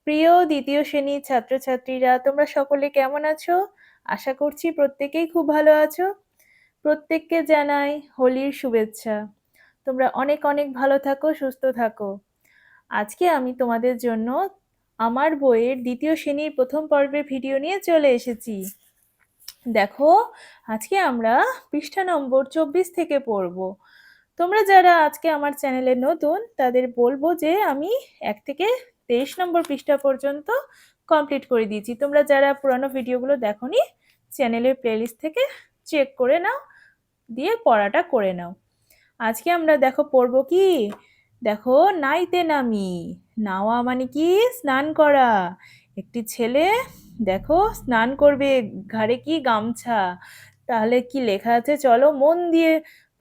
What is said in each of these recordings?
প্রিয় দ্বিতীয় শ্রেণীর ছাত্রছাত্রীরা তোমরা সকলে কেমন আছো? আশা করছি প্রত্যেকেই খুব ভালো আছো। প্রত্যেককে জানাই হোলির শুভেচ্ছা। তোমরা অনেক অনেক ভালো থাকো, সুস্থ থাকো। আজকে আমি তোমাদের জন্য আমার বইয়ের দ্বিতীয় শ্রেণীর প্রথম পর্বের ভিডিও নিয়ে চলে এসেছি। দেখো, আজকে আমরা পৃষ্ঠা নম্বর 24 থেকে পড়ব। তোমরা যারা আজকে আমার চ্যানেলে নতুন তাদের বলবো যে আমি 1 থেকে 23 নম্বর পৃষ্ঠা পর্যন্ত কমপ্লিট করে দিয়েছি। তোমরা যারা পুরানো ভিডিওগুলো দেখোনি চ্যানেলের প্লেলিস্ট থেকে চেক করে নাও, দিয়ে পড়াটা করে নাও। আজকে আমরা দেখো পড়বো কি, দেখো নাইতে নামি। নাওয়া মানে কি? স্নান করা। একটি ছেলে দেখো স্নান করবে, ঘাড়ে কি গামছা। তাহলে কি লেখা আছে চলো মন দিয়ে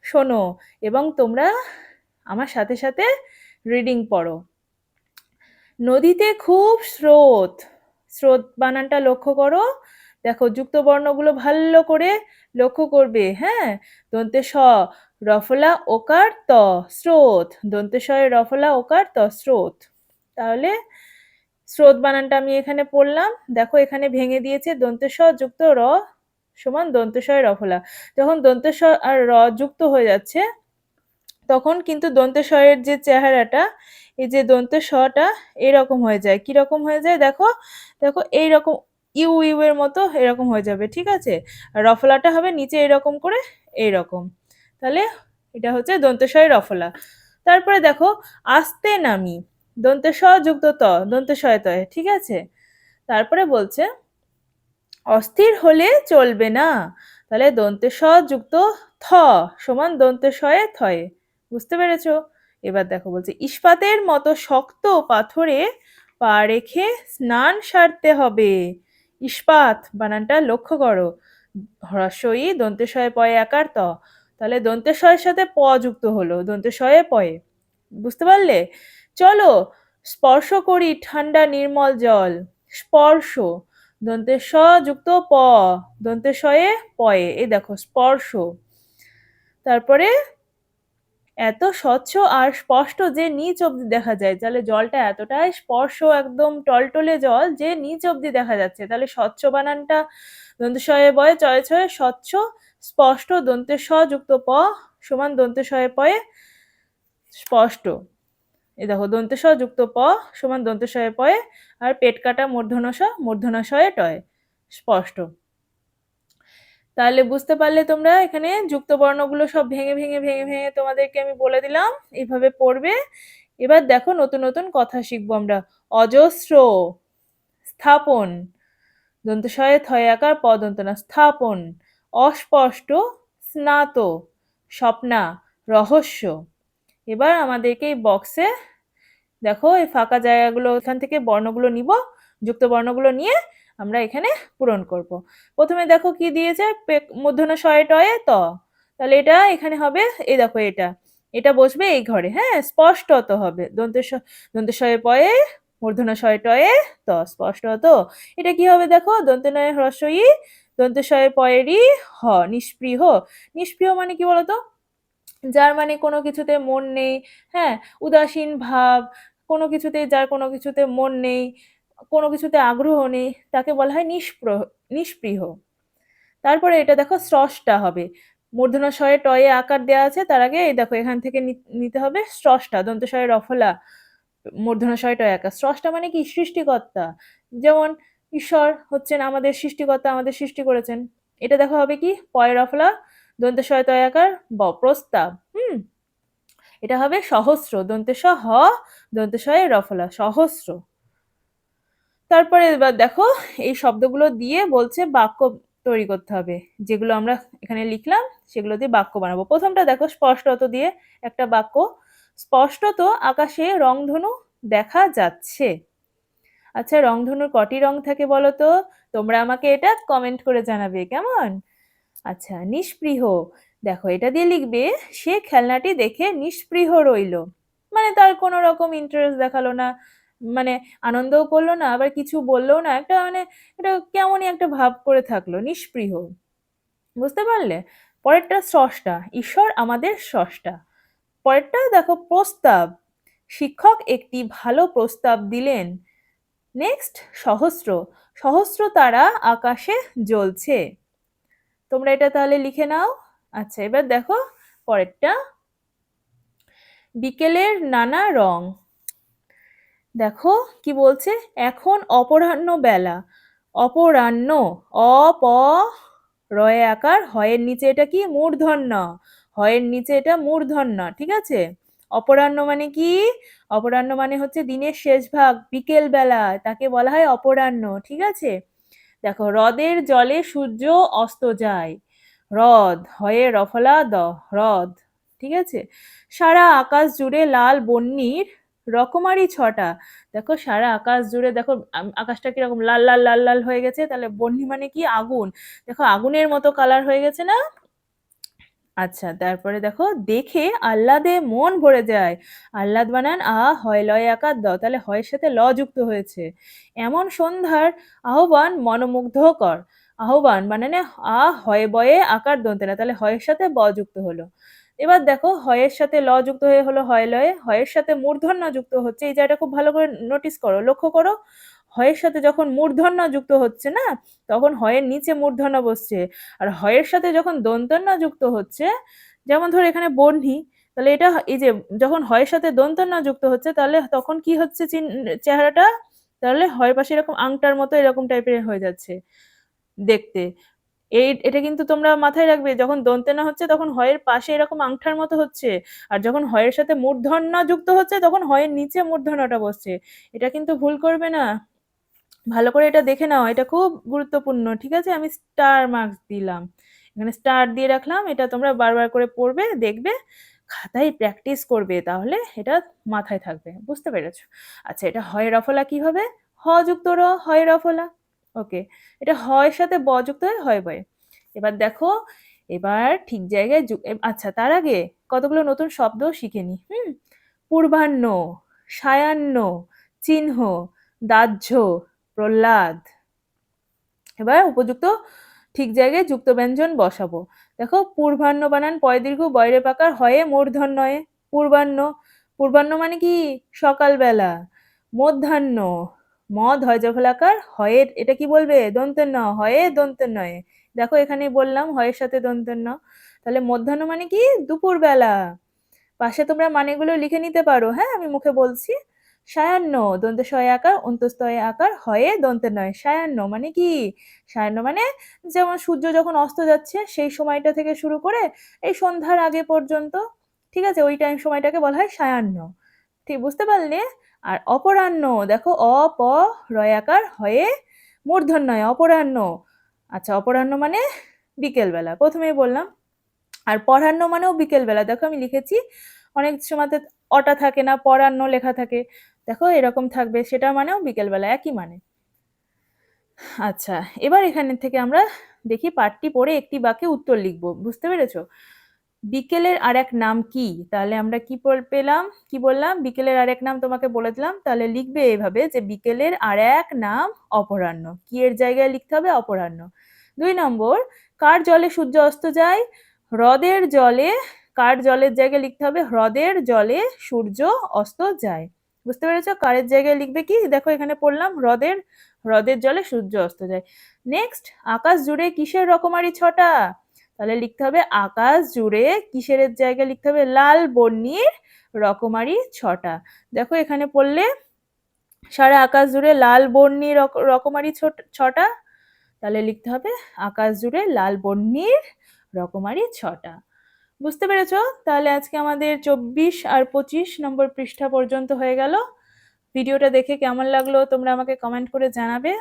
শোনো এবং তোমরা আমার সাথে সাথে রিডিং পড়ো। নদীতে খুব স্রোত। স্রোত বানানটা লক্ষ্য করো। দেখো যুক্ত বর্ণগুলো ভালো করে লক্ষ্য করবে। হ্যাঁ, দন্তে স রফলা ওকার ত স্রোত, দন্তে শয়ে রফলা ওকার ত স্রোত। তাহলে স্রোত বানানটা আমি এখানে পড়লাম। দেখো এখানে ভেঙে দিয়েছে দন্তে স যুক্ত র সমান দন্তে শয়ে রফলা। যখন দন্তে স আর র যুক্ত হয়ে যাচ্ছে তখন কিন্তু দন্তে শয়ের যে চেহারাটা, এই যে দন্তে শটা এরকম হয়ে যায়। কিরকম হয়ে যায় দেখো, দেখো এইরকম ইউ ইউ এর মতো এরকম হয়ে যাবে, ঠিক আছে? আর রফলাটা হবে নিচে এরকম করে, এইরকম। তাহলে এটা হচ্ছে দন্তে শয়ের রফলা। তারপরে দেখো আস্তে নামি, দন্তে স যুক্ত ত, দন্তে শয়ে তয়ে, ঠিক আছে? তারপরে বলছে অস্থির হলে চলবে না। তাহলে দন্তে স যুক্ত থ সমান দন্তে শয়ে থয়ে। বুঝতে পেরেছো? এবার দেখো বলছে ইস্পাতের মতো শক্ত পাথরে পা রেখে স্নান সারতে হবে। ইস্পাত বানানটা লক্ষ্য করো। হ্রস্বই দন্তে শয়ে পয়ে আকার ত। তাহলে দন্তে শয়ের সাথে প যুক্ত হলো, দন্তে শয়ে পয়ে। বুঝতে পারলে? চলো স্পর্শ করি ঠান্ডা নির্মল জল। স্পর্শ দন্তে স যুক্ত প, দন্তে শয়ে পয়ে, এই দেখো স্পর্শ। তারপরে এত স্বচ্ছ আর স্পষ্ট যে নিচ অব্দি দেখা যায়। তাহলে জলটা এতটাই স্পর্শ, একদম টলটলে জল যে নিচ অব্দি দেখা যাচ্ছে। তাহলে স্বচ্ছ বানানটা দন্তে শয়ে বয়ে চয়ে ছয়ে স্বচ্ছ, স্পষ্ট দন্তে স যুক্ত প সমান দন্তে শয়ে পয়ে স্পষ্ট। এই দেখো দন্তে স যুক্ত প সমান দন্তে শয়ে পয়ে, আর পেট কাটা মূর্ধন্য স মূর্ধন্য শয়ে টয়ে স্পষ্ট। তাহলে বুঝতে পারলে তোমরা এখানে যুক্ত বর্ণগুলো সব ভেঙে ভেঙে ভেঙে ভেঙে তোমাদেরকে আমি বলে দিলাম, এইভাবে পড়বে। এবার দেখো নতুন নতুন কথা শিখবো আমরা। অজস্র, স্থাপন, দন্ত শয়ে থয়ে আকার প দন্ত না, স্থাপন। অস্পষ্ট, স্নাত, স্বপ্না, রহস্য। এবার আমাদেরকে এই বক্সে দেখো এই ফাঁকা জায়গাগুলো, এখান থেকে বর্ণগুলো নিব, যুক্ত বর্ণগুলো নিয়ে আমরা এখানে পূরণ করব। প্রথমে দেখো কি দিয়েছে, মূর্ধন্য শয়ে টয়ে ত। তাহলে এটা এখানে হবে, এই দেখো এটা, এটা বসবে এই ঘরে। হ্যাঁ, স্পষ্টত হবে দন্তে শয়ে পয়ে মূর্ধন্য শয়ে টয়ে ত, স্পষ্টত। এটা কি হবে দেখো, দন্তে নয়ে হ্রস্ব ই, দন্তে শয়ে পয়েরই হ, নিষ্পৃহ। নিষ্পৃহ মানে কি বলতো? যার মানে কোনো কিছুতে মন নেই। হ্যাঁ, উদাসীন ভাব, কোনো কিছুতে, যার কোনো কিছুতে মন নেই, কোনো কিছুতে আগ্রহ নেই, তাকে বলা হয় নিষ্পৃহ। তারপরে এটা দেখো স্রষ্টা হবে। মূর্ধন্য শয়ে টয়ে আকার দেওয়া আছে, তার আগে এই দেখো এখান থেকে নিতে হবে স্রষ্টা, দন্ত শয়ে রফলা, মূর্ধন্য শয়ে টয়ে আকার। স্রষ্টা মানে কি? সৃষ্টিকর্তা। যেমন ঈশ্বর হচ্ছেন আমাদের সৃষ্টিকর্তা, আমাদের সৃষ্টি করেছেন। এটা দেখো হবে কি, পয় রফলা দন্ত শয়ে তয় আকার ব, প্রস্তাব। এটা হবে সহস্র, দন্তে স হ দন্তে শয়ে রফলা, সহস্র। তারপরে এবার দেখো এই শব্দগুলো দিয়ে বলছে বাক্য তৈরি করতে হবে। যেগুলো আমরা এখানে লিখলাম সেগুলো দিয়ে বাক্য বানাবো। প্রথমটা দেখো স্পষ্টত দিয়ে একটা বাক্য। স্পষ্টত আকাশে রংধনু দেখা যাচ্ছে। আচ্ছা, রংধনুর কটি রং থাকে বলো তো? তোমরা আমাকে এটা কমেন্ট করে জানাবে, কেমন? আচ্ছা, নিষ্পৃহ, দেখো এটা দিয়ে লিখবে সে খেলনাটি দেখে নিষ্পৃহ রইল। মানে তার কোনো রকম ইন্টারেস্ট দেখালো না, মানে আনন্দও করলো না, আবার কিছু বললো না, একটা মানে এটা কেমনই একটা ভাব করে থাকলো, নিষ্পৃহ। বুঝতে পারলে? পরেরটা স্রষ্টা, ঈশ্বর আমাদের স্রষ্টা। পরেরটা দেখো প্রস্তাব, শিক্ষক একটি ভালো প্রস্তাব দিলেন। নেক্সট সহস্র, সহস্র তারা আকাশে জ্বলছে। তোমরা এটা তাহলে লিখে নাও। আচ্ছা, এবার দেখো পরেরটা, বিকেলের নানা রং। দেখো কি বলছে, এখন অপরাহ্ন বেলা। অপরাহ্ন, অপ রয়ে আকার, হয়ের নিচে এটা কি মূর্ধন্য, হয়ের নিচে এটা মূর্ধন্য, ঠিক আছে। অপরাহ্ন মানে কি, অপরাহ্ন মানে হচ্ছে দিনের শেষ ভাগ, বিকেল বেলা, তাকে বলা হয় অপরাহ্ন, ঠিক আছে। দেখো, হ্রদের জলে সূর্য অস্ত যায়। হ্রদ, হয়ে রফলা দ, হ্রদ, ঠিক আছে। সারা আকাশ জুড়ে লাল বহ্নির রকমারি ছটা। দেখো সারা আকাশ জুড়ে দেখো আকাশটা কিরকম লাল লাল লাল লাল হয়ে গেছে, তাহলে বহ্নি মানে কি আগুন, দেখো আগুনের মতো কালার হয়ে গেছে না। আচ্ছা, তারপরে দেখো, দেখে আহ্লাদে মন ভরে যায়। আহ্লাদ বানান আ, হয় লয় আকার দ, তাহলে হয়ের সাথে ল যুক্ত হয়েছে। এমন সন্ধ্যার আহ্বান মনোমুগ্ধকর। আহ্বান বানানে আ, হয় বয়ে আকার দন্তে না, তাহলে হয়ের সাথে ব যুক্ত হলো। এবার দেখো, হয়ের সাথে ল যুক্ত হয়ে হলো হয় লয়ে, হয়ের সাথে মূর্ধন্য যুক্ত হচ্ছে, এই জায়গাটা খুব ভালো করে নোটিস করো, লক্ষ্য করো। হয়ের সাথে যখন মূর্ধন্য যুক্ত হচ্ছে না, তখন হয়ের নিচে মূর্ধন্য বসছে। আর হয়ের সাথে যখন দন্তন্য যুক্ত হচ্ছে, যেমন ধর এখানে বহ্নি, তাহলে এটা এই যে যখন হয়ের সাথে দন্তন্য যুক্ত হচ্ছে, তাহলে তখন কি হচ্ছে চেহারাটা, তাহলে হয়ের পাশে এরকম আংটার মতো এরকম টাইপের হয়ে যাচ্ছে দেখতে। এটা কিন্তু তোমরা মাথায় রাখবে, যখন দন্তেন্য হচ্ছে তখন হয়ের পাশে এরকম আংটার মতো হচ্ছে, আর যখন হয়ের সাথে মূর্ধন্য যুক্ত হচ্ছে তখন হয়ের নিচে মূর্ধন্যটা বসছে। এটা কিন্তু ভুল করবে না, ভালো করে এটা দেখে নাও, এটা খুব গুরুত্বপূর্ণ, ঠিক আছে। আমি স্টার মার্কস দিলাম, এখানে স্টার দিয়ে রাখলাম, এটা তোমরা বারবার করে পড়বে, দেখবে, খাতায় প্র্যাকটিস করবে, তাহলে এটা মাথায় থাকবে, বুঝতে পেরেছো। আচ্ছা, এটা হয় রফলা কি হবে, হ যুক্ত র, হয় রফলা, ওকে। এটা হয়ের সাথে ব যুক্ত হয়, হয় বয়ে। এবার দেখো, এবার ঠিক জায়গায় আচ্ছা, তার আগে কতগুলো নতুন শব্দ শিখে নি। পূর্বাহ্ন, সায়াহ্ন, চিহ্ন, দাহ্য, প্রহ্লাদ। এবার উপযুক্ত ঠিক জায়গায় যুক্ত ব্যঞ্জন বসাবো। দেখো, পূর্বাহ্ন বানান পয় দীর্ঘ বয়রে পাকার, হয়ে মূর্ধন্যয়ে পূর্বাহ্ন। পূর্বাহ্ন মানে কি সকালবেলা। মধ্যাহ্ন, মদ হয় জফলাকার, হয়ের এটা কি বলবে দন্তেন্য, হয়ে দন্তেন্যয়ে। দেখো এখানে বললাম হয়ের সাথে দন্তেন্য, তাহলে মধ্যাহ্ন মানে কি দুপুরবেলা। পাশে তোমরা মানেগুলো লিখে নিতে পারো, হ্যাঁ, আমি মুখে বলছি। সায়াহ্ন, দন্তে শয় আকার, অন্তস্তয়ে আকার, হয়ে দন্তে নয়, সায়াহ্ন মানে কি, সায়াহ্ন মানে যেমন সূর্য যখন অস্ত যাচ্ছে সেই সময়টা থেকে শুরু করে এই সন্ধ্যার আগে পর্যন্ত, ঠিক আছে, ওই টাইম সময়টাকে বলা হয় সায়াহ্ন, ঠিক বুঝতে পারলে। আর অপরাহ্ন, দেখো অ প রয় আকার, হয়ে মূর্ধন্যয়, অপরাহ্ন। আচ্ছা, অপরাহ্ন মানে বিকেল বেলা, প্রথমেই বললাম। আর পরাহ্ন মানেও বিকেল বেলা, দেখো আমি লিখেছি, অনেক সময়তে অটা থাকে না, পরাহ্ন লেখা থাকে, দেখো এরকম থাকবে, সেটা মানেও বিকেল বেলা, একই মানে। আচ্ছা, এবার এখানে থেকে আমরা দেখি পাঠটি পড়ে একটি বাক্যে উত্তর লিখবো, বুঝতে পেরেছো। বিকেলের আর এক নাম কি, তাহলে আমরা কি পেলাম, কি বললাম, বিকেলের আর এক নাম তোমাকে বলে দিলাম, তাহলে লিখবে এভাবে যে বিকেলের আর এক নাম অপরাহ্ন, কি এর জায়গায় লিখতে হবে অপরাহ্ন। 2 নম্বর, কার জলে সূর্য অস্ত যায়, হ্রদের জলে, কার জলের জায়গায় লিখতে হবে হ্রদের জলে সূর্য অস্ত যায়, বুঝতে পেরেছো। কারের জায়গায় লিখবে কি, দেখো এখানে পড়লাম হ্রদের, হ্রদের জলে সূর্য অস্ত যায়। নেক্সট, আকাশ জুড়ে কিসের রকমারি ছটা, তাহলে লিখতে হবে আকাশ জুড়ে, কিসের জায়গায় লিখতে হবে লাল বহ্নির রকমারি ছটা। দেখো এখানে পড়লে সারা আকাশ জুড়ে লাল বহ্নির রকমারি ছটা, তাহলে লিখতে হবে আকাশ জুড়ে লাল বহ্নির রকমারি ছটা, বুঝতে পেরেছো। তাহলে আজকে আমাদের 24 আর 25 নম্বর পৃষ্ঠা পর্যন্ত হয়ে গেল। ভিডিওটা দেখে কেমন লাগলো তোমরা আমাকে কমেন্ট করে জানাবে,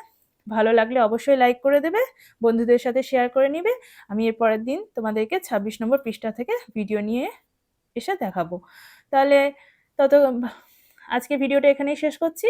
ভালো লাগলে অবশ্যই লাইক করে দেবে, বন্ধুদের সাথে শেয়ার করে নিবে। আমি এর পরের দিন তোমাদেরকে 26 নম্বর পৃষ্ঠা থেকে ভিডিও নিয়ে এসে দেখাবো। তাহলে তত আজকে ভিডিওটা এখানেই শেষ করছি।